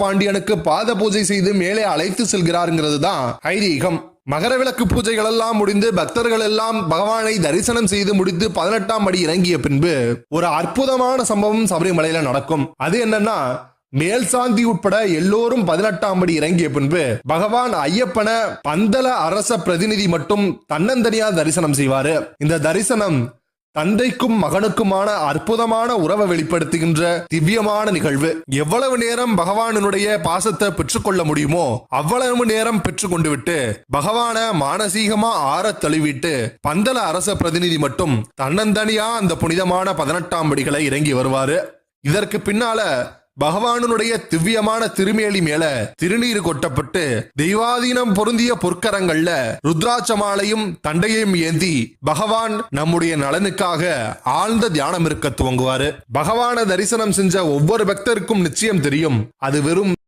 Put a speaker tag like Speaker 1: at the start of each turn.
Speaker 1: பாண்டியனுக்கு பாத பூஜை செய்து மேலே அழைத்து செல்கிறாருங்கிறது தான் ஐதீகம். மகரவிளக்கு பூஜைகள் எல்லாம் முடிந்து பக்தர்கள் எல்லாம் பகவானை தரிசனம் செய்து முடித்து 18ஆம் படி இறங்கிய பின்பு ஒரு அற்புதமான சம்பவம் சபரிமலையில நடக்கும். அது என்னன்னா, மேல் சாந்தி உட்பட எல்லோரும் 18ஆம் படி இறங்கிய பின்பு பகவான் ஐயப்பனை பந்தல அரச பிரதிநிதி மட்டும் தன்னந்தனியா தரிசனம் செய்வாரு. இந்த தரிசனம் தந்தைக்கும் மகனுக்குமான அற்புதமான உறவை வெளிப்படுத்துகின்ற திவ்யமான நிகழ்வு. எவ்வளவு நேரம் பகவானுடைய பாசத்தை பெற்றுக்கொள்ள முடியுமோ அவ்வளவு நேரம் பெற்றுக்கொண்டு விட்டு பகவான மானசீகமா ஆற தழுவிட்டு பந்தல அரச பிரதிநிதி மட்டும் தன்னந்தனியா அந்த புனிதமான 18ஆம் படிகளை இறங்கி வருவாரு. இதற்கு பின்னால பகவானுடைய திவ்யமான திருமேலி மேல திருநீர் கொட்டப்பட்டு தெய்வாதீனம் பொருந்திய பொற்கரங்கள்ல ருத்ராட்சமாலையும் தண்டையும் ஏந்தி பகவான் நம்முடைய நலனுக்காக ஆழ்ந்த தியானம் இருக்க துவங்குவாரு. பகவான தரிசனம் செஞ்ச ஒவ்வொரு பக்தருக்கும் நிச்சயம் தெரியும், அது வெறும்